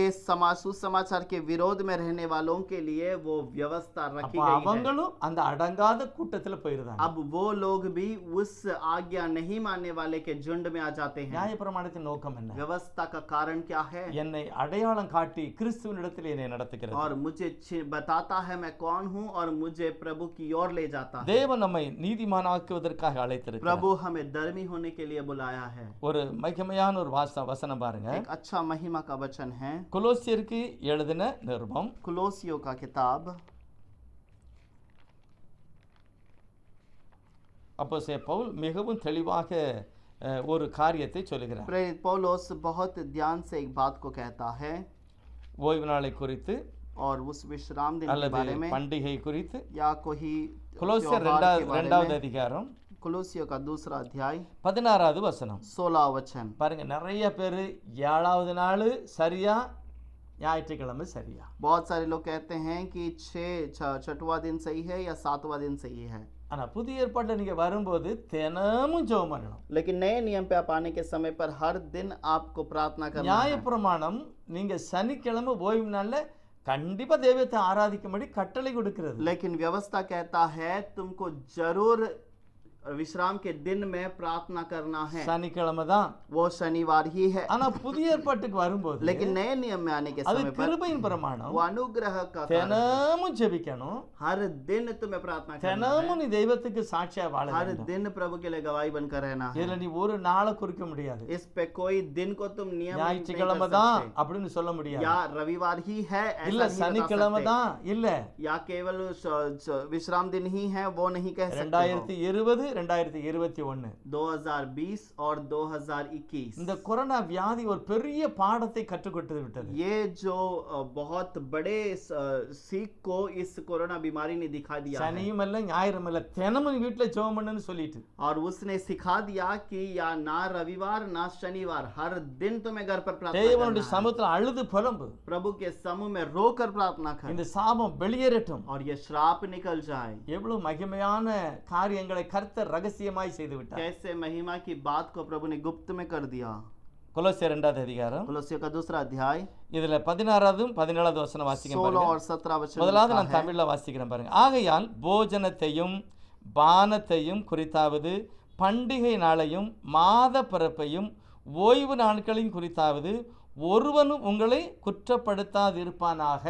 सुसमाचार के विरोध में रहने वालों के लिए वो व्यवस्था रखी அப்ப गई है। அவங்களும் அந்த அடங்காத கூட்டத்துல போயிருந்தாங்க. अब वो लोग भी उस आज्ञा नहीं मानने वाले के झुंड में आ जाते हैं। நியாய பிரமாணத்தின் நோக்கம் என்ன? व्यवस्था का कारण क्या है? என்னை அடையாளம் காட்டி கிறிஸ்துவினிடத்தில் என்னை நடத்துகிறது. और मुझे बताता है मैं कौन हूँ और मुझे प्रभु की ओर ले जाता है। தேவன் நம்மை நீதிமானாக்குவதற்காக அழைத்திருக்கிறார். प्रभु हमें धर्मी होने के लिए बुलाया है। ஒரு மகிமையான ஒரு வசனம் பாருங்க. एक अच्छा महिमा का वचन है, கொலோசியருக்கு எழுதின நிருபம் कुलोसियों का किताब, அப்போஸ்தலன் பவுல் மிகவும் தெளிவாக ஒரு காரியத்தை சொல்லுகிறார். प्रेरित पौलुस बहुत ध्यान से एक बात को कहता है, ஓய்வு நாளை குறித்து और उस विश्राम दिन के அல்லது बारे में பண்டிகை குறித்து. या कोई கொலோசியர் त्योहार के बारे இரண்டாவது में। அதிகாரம் कुलोसियों का दूसरा अध्याय 16வது வசனம் 16 वचन। பாருங்க, நிறைய பேர் 7வது நாள் சரியா, ஞாயிற்றுக்கிழமை சரியா. बहुत सारे लोग कहते हैं कि छठवां दिन सही है या 7वां दिन सही है, ஆனா புதிய ஏற்பாட்டில் நீங்க வரும்போது தினமும் ஜெபம் பண்ணணும். लेकिन नए नियम पे आप आने के समय पर हर दिन आपको प्रार्थना करना है। நியாயப்பிரமாணம் நீங்க சனிக்கிழமை ஓய்வு நாள்ல கண்டிப்பா தெய்வத்தை ஆராதிக்கும்படி கட்டளை கொடுக்கிறது. लेकिन व्यवस्था कहता है तुमको जरूर विश्राम के दिन में प्रार्थना करना है, சனிக்கிழமை தான். वो शनिवार ही है। ஆனா புதிய ஏற்பாட்டுக்கு வரும்போது लेकिन नए नियम में आने के அது समय पर கிருபையின் பிரமாணம். वो अनुग्रह का कारण, தினமும் ஜெபிக்கணும், हर दिन तुम्हें प्रार्थना करना தினமும் நீ தெய்வத்துக்கு சாட்சியா வாழ है, हर வேண்டும். दिन प्रभु के लिए गवाही बनकर रहना है। இதுல நீ ஒரு நாளை குறிக்க முடியாது. इस पे कोई दिन को तुम नियम नहीं कर ஞாயிற்றுக்கிழமை தான் सकते, அப்படின்னு சொல்ல முடியாது. या रविवार ही है ऐसा இல்ல नहीं बता சனிக்கிழமை सकते, தான் இல்ல, या केवल विश्राम दिन ही है वो नहीं कह सकते हो। 2020 2021 2020 और 2021 இந்த கொரோனா வியாதி ஒரு பெரிய பாடத்தை கற்றுக் கொடுத்து விட்டது. ये जो बहुत बड़े सीख को इस कोरोना बीमारी ने दिखा दिया है। சனியும் இல்ல ஞாயிறும் இல்ல, தினமும் வீட்டுல ஜெபம் பண்ணுன்னு சொல்லிட்டு. और उसने सिखा दिया कि या ना रविवार ना शनिवार, हर दिन तुम्हें घर पर प्रार्थना தேவனுடைய करना है। சமூகத்துல அழுது புலம்பு. प्रभु के समूह में रोकर प्रार्थना कर, இந்த சாபம் வெளியேறட்டும். और ये श्राप निकल जाए। எவ்வளவு மகிமையான காரியங்களை கர்த்தர் ரகசியமாய் செய்து விட்டார். कैसे महिमा की बात को प्रभु ने गुप्त में कर दिया। கொலோசியர் 2வது அதிகாரம் कुलोसियों का दूसरा अध्याय இதுல 16வது 17வது வசனம் வாசிக்க 16 பாருங்க. और 17 वचन முதலாவது लिखा நான் है। தமிழ்ல வாசிக்கிறேன் பாருங்க. ஆகையால் போஜனத்தையும் பானத்தையும் குறித்தாவது, பண்டிகை நாளையும் மாத பிறப்பையும் ஓய்வு நாட்களையும் குறித்தாவது ஒருவனும் உங்களை குற்றப்படுத்தாதிருப்பானாக.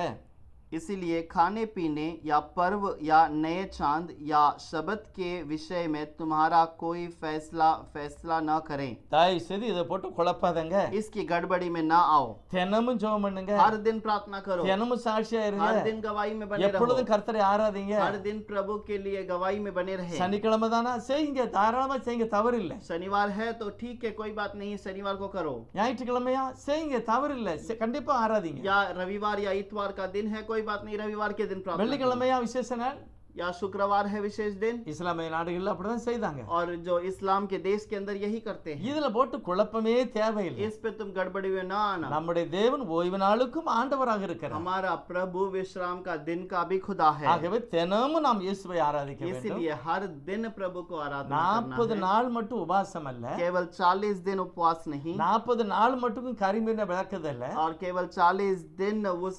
इसीलिए खाने पीने या पर्व या नए चांद या शबत के विषय में तुम्हारा कोई फैसला न करें। தயவு செய்து இதை போட்டு குழப்பாதங்க. इसकी गड़बड़ी में ना आओ, தினமும் ஜெபம் பண்ணுங்க, हर दिन प्रार्थना करो, தினமும் சாட்சியா இருங்க, हर दिन गवाही में बने रहो, எப்பொழுதும் கர்த்தரை ஆராதிங்க. हर दिन प्रभु के लिए गवाही में बने रहे। சனிக்கிழமை தானா செய்யுங்க, தாராளமா செய்யுங்க, தவறு இல்லை. शनिवार है तो ठीक है, कोई बात नहीं, शनिवार को करो। ஞாயிற்றுக்கிழமையா செய்யுங்க, தவறு இல்லை, கண்டிப்பா ஆராதிங்க. या रविवार या इतवार का दिन है, कोई बात नहीं, रविवार के दिन प्रार्थना करो। வெள்ளிக்கிழமையா விசேஷ நாள், या शुक्रवार है विशेष दिन। இஸ்லாமிய நாடுகள்ல அப்படிதான் செய்தாங்க. और जो इस्लाम के देश के अंदर यही करते हैं। இதுல போட்டு குழப்பமே தேவையில்லை. इस पे तुम गड़बड़ी में ना आना। நம்முடைய தேவன் ஓய்வு நாளுக்கும் ஆண்டவராக இருக்கிறார். हमारा प्रभु विश्राम का दिन का भी खुदा है। ஆகவே தினமும் நாம் இயேசுவை ஆராதிக்க வேண்டும். इसलिए हर दिन प्रभु को आराधना 40 करना है। நாள் மட்டும் உபவாசம் அல்ல, केवल 40 दिन उपवास नहीं, 40 நாள் மட்டும் கரிமீனை விளக்குதல்ல, और केवल 40 दिन उस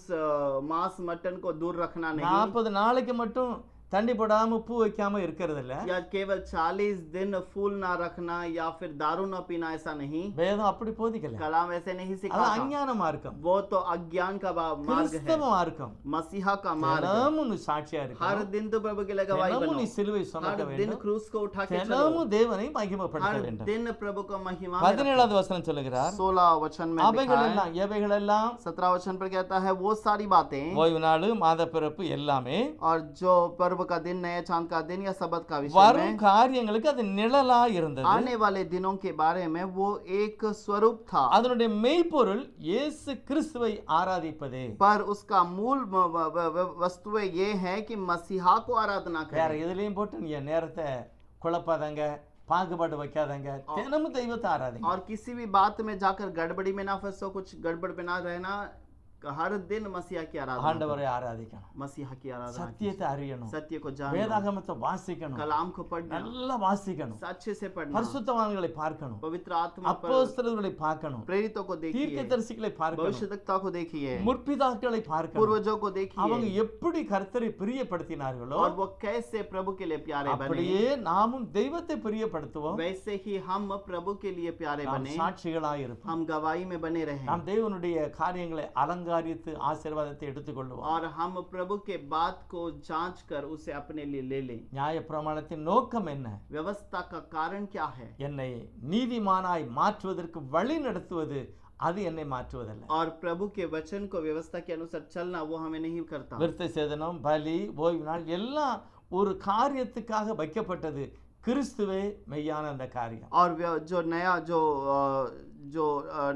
मांस मटन को दूर रखना नहीं, 40 நாளைக்கு மட்டும் தண்ணி போடாம பூ வைக்காம இருக்கிறது இல்ல. या केवल 40 दिन फूल ना रखना या फिर दारू ना पीना, ऐसा नहीं। வேதம் அப்படி போதிக்கல. कलाम ऐसे नहीं அது सिखाता, அஞ்ஞான மார்க்கம், वो तो अज्ञान का मार्ग है, கிறிஸ்தவ மார்க்கம். मसीहा का मार्ग। தினமும் நீ சாட்சியா हर இருக்கணும், दिन तो प्रभु के लिए गवाही தினமும் बनो, நீ சிலுவை हर சுமக்க दिन வேண்டும், क्रूस को उठा के चलो, தினமும் தேவனை மகிமைப்படுத்த हर வேண்டும். दिन प्रभु को महिमा में 17வது வசனம் சொல்லுகிறார், 16 वचन में लिखा அவைகள் है। எல்லாம் எவைகளெல்லாம் 17 वचन पर कहता है वो सारी बातें ஓய்வு நாள் மாத பிறப்பு எல்லாமே और जो पर्व पर्व का दिन, नए चांद का दिन या सबत का विषय வரும் में, காரியங்களுக்கு அது நிழலா இருந்தது. आने वाले दिनों के बारे में वो एक स्वरूप था, அதனுடைய மெய்ப்பொருள் இயேசு கிறிஸ்துவை ஆராதிப்பதே. पर उसका मूल वस्तुएं ये है कि मसीहा को आराधना வேற करें எதுலயும் போட்டு நீங்க நேரத்தை குழப்பாதங்க, பாகுபாடு வைக்காதங்க, தினமும் தெய்வத்தை ஆராதிங்க. और किसी भी बात में जाकर गड़बड़ी में ना फंसो, कुछ गड़बड़ में ना रहना, हर दिन मसीहा की आराधना करो, ஆண்டவரை ஆராதிக்கணும், मसीहा की आराधना சத்தியத்தை அறியணும், सत्य को जानना, வேதாகமத்தை வாசிக்கணும், कलाम को पढ़ना, நல்லா வாசிக்கணும், अच्छे से पढ़ना, பரிசுத்தவான்களை பார்க்கணும், पवित्र आत्मा पर அப்போஸ்தலர்களை பார்க்கணும், प्रेरितों को देखिए, தீர்க்கதரிசிகளை பார்க்கணும், भविष्यद्वक्ता को देखिए, முற்பிதாக்களை பார்க்கணும், पूर्वजों को देखिए, அவங்க எப்படி கர்த்தரை பிரியப்படுத்தினார்களோ और वो कैसे प्रभु के लिए प्यारे बने, அப்படியே நாமும் தெய்வத்தை பிரியப்படுத்துவோம். वैसे ही हम प्रभु के लिए प्यारे நாம் बने, சாட்சிகளாய் இருப்போம். हम गवाही में बने रहें, நாம் தேவனுடைய காரியங்களை அலங்காரித்து ஆசீர்வாதத்தை எடுத்துக்கொள்வோம். और हम प्रभु के बात को जांच कर उसे अपने लिए ले लें. நியாயப்பிரமாணத்தின் நோக்கம் என்ன? व्यवस्था का कारण क्या है? என்னை நீதிமானாய் மாற்றுவதற்கு வழி நடத்துவது, அது என்னை மாற்றுவதல்ல. और प्रभु के वचन को व्यवस्था के अनुसार चलना वो हमें नहीं करता. விருத்த சேதனம், பலி, ஓய்வு நாள் எல்லாம் ஒரு காரியத்துக்காக வைக்கப்பட்டது. கிறிஸ்துவே மெய்யான அந்த காரியம். और जो नया जो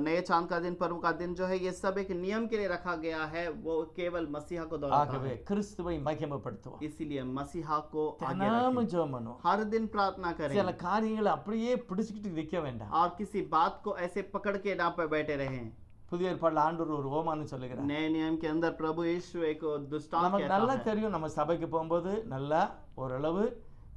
नए चांद का दिन, पर्व का दिन जो है, ये सब एक नियम के लिए रखा गया है, वो केवल मसीहा को दोहराता ஆகவே है. கிறிஸ்துவை மகிமைப்படுத்துவோம். इसीलिए मसीहा को आगे தினமும் रखें, ஜெபம் பண்ணுவோம். हर दिन प्रार्थना करें, சில காரியங்களை அப்படியே பிடிச்சிக்கிட்டு நிற்க வேண்டாம். और किसी बात को ऐसे पकड़ के ना पे बैठे रहें. புதிய ஏற்பாடுல ஆண்டவர் ஒரு ஓமானம் சொல்லுகிறார். नए नियम के अंदर प्रभु यीशु एक दृष्टांत நமக்கு कहता நல்லா है. தெரியும், நம்ம சபைக்கு போகும்போது நல்லா ஓரளவு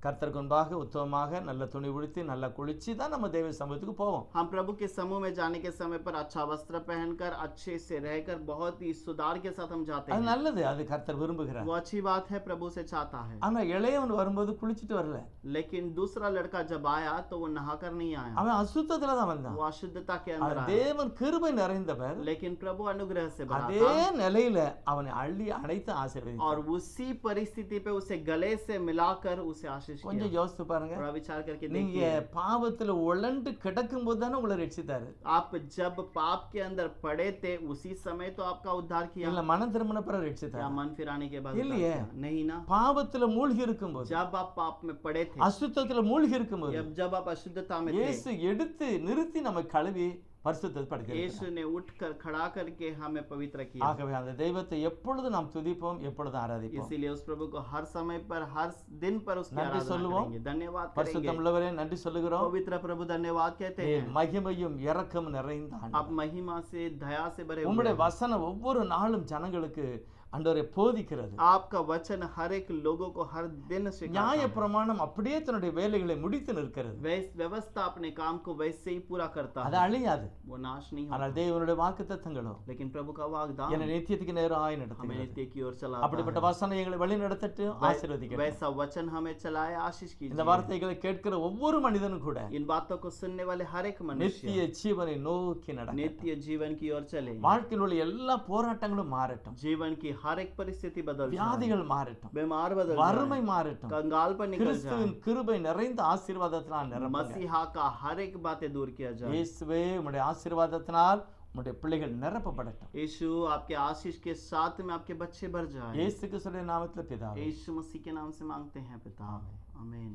கர்த்தருக்கு முன்பாக உத்தமமாக நல்ல துணி உடுத்தி நல்லா குளிச்சு தான் நம்ம தேவ சமூகத்துக்கு போவோம். हम प्रभु के समूह में जाने के समय पर अच्छा वस्त्र पहनकर, अच्छे से रहकर, बहुत ही सुधार के साथ हम जाते அது हैं. நல்லது, அது கர்த்தர் விரும்புகிறார். वो अच्छी बात है, प्रभु से चाहता है. ஆனா இளையவன் வரும்போது குளிச்சுட்டு வரல, लेकिन दूसरा लड़का जब आया तो वो नहाकर नहीं आया, அவன் அசுத்தத்துல தான் வந்தான். वो अशुद्धता के अंदर आया. தேவன் கிருபை நிறைந்தவர், लेकिन प्रभु अनुग्रह से भरा அதே था, நிலையில அவனை அள்ளி அணைத்து और ஆசீர்வதித்தார். उसी परिस्थिति पे उसे गले से मिलाकर उसे आशीष கொஞ்சம் किया. யோசித்து பாருங்க, थोड़ा विचार करके நீங்க देखिए, பாவத்துல உழண்டு கிடக்கும் போது தானே உங்களை ரட்சித்தாரு. आप जब पाप के अंदर पड़े थे उसी समय तो आपका उद्धार किया, இல்ல மனம் திரும்பின பிறகு या ரட்சித்தார். मन फिराने के बाद उद्धार இல்லையே. किया? नहीं ना. பாவத்துல மூழ்கி இருக்கும்போது, जब आप पाप में पड़े थे, அசுத்தத்துல மூழ்கி இருக்கும்போது जब आप अशुद्धता में थे, இயேசு எடுத்து நிறுத்தி நம்மை கழுவி பரிசுத்தத்தை படுத்தினார். यीशु ने उठकर खड़ा करके हमें पवित्र किया. ஆகவே அந்த தெய்வத்தை எப்பொழுது நாம் துதிப்போம், எப்பொழுது ஆராதிப்போம். इसीलिए उस प्रभु को हर समय पर, हर दिन पर उसकी नंदी आराधना சொல்லுவோம். करेंगे, धन्यवाद பரிசுத்தம் करेंगे. உள்ளவரே நன்றி சொல்லுகிறோம். पवित्र प्रभु धन्यवाद कहते நீர் हैं. மகிமையும் இரக்கமும் நிறைந்த आप ஆண்டவர். महिमा से, दया से भरे हुए உம்முடைய हैं. வசனம் ஒவ்வொரு நாளும் ஜனங்களுக்கு ஆண்டவரை போதிக்கிறது. आपका वचन हर एक लोगों को हर दिन सिखाता நியாய है. பிரமாணம் அப்படியே தன்னுடைய வேலைகளை முடித்து நிற்கிறது. व्यवस्था अपने काम को वैसे ही पूरा करता அது है, அழியாது. वो नाश नहीं ஆனால் होता. தேவனுடைய வாக்குத்தத்தங்களோ लेकिन प्रभु का वाग्दान என்னை நித்தியத்துக்கு நேராய் हमें நடத்துகிறது. नित्य की ओर चलाता அப்படிப்பட்ட है. வசனம் எங்களை வழி நடத்தட்டு, ஆசீர்வதிக்கட்டும். वैसा वचन हमें चलाए, आशीष இந்த कीजिए. வார்த்தைகளை கேட்கிற ஒவ்வொரு மனிதனும் கூட इन बातों को सुनने वाले हर एक நித்திய मनुष्य ஜீவனை நோக்கி நடக்கட்டும். नित्य जीवन की ओर चले. வாழ்க்கையில் உள்ள எல்லா போராட்டங்களும் மாறட்டும். जीवन की हर एक परिस्थिति बदल जाए, வியாதிகள் மாறட்டும், बीमार बदल வறுமை जाए, மாறட்டும். कंगाल पर निकल जाए. கிறிஸ்துவின் கிருபை நிறைந்த ஆசீர்வாதத்தினால் நிரப்புங்க. मसीहा का हर एक बातें दूर किया जाए. இயேசுவே உம்முடைய ஆசீர்வாதத்தினால் உம்முடைய பிள்ளைகள் நிரப்பப்படட்டும். यीशु आपके आशीष के साथ में आपके बच्चे भर जाए. இயேசு கிறிஸ்துவின் நாமத்தில் பிதாவே. यीशु मसीह के नाम से मांगते हैं पिता, आमीन.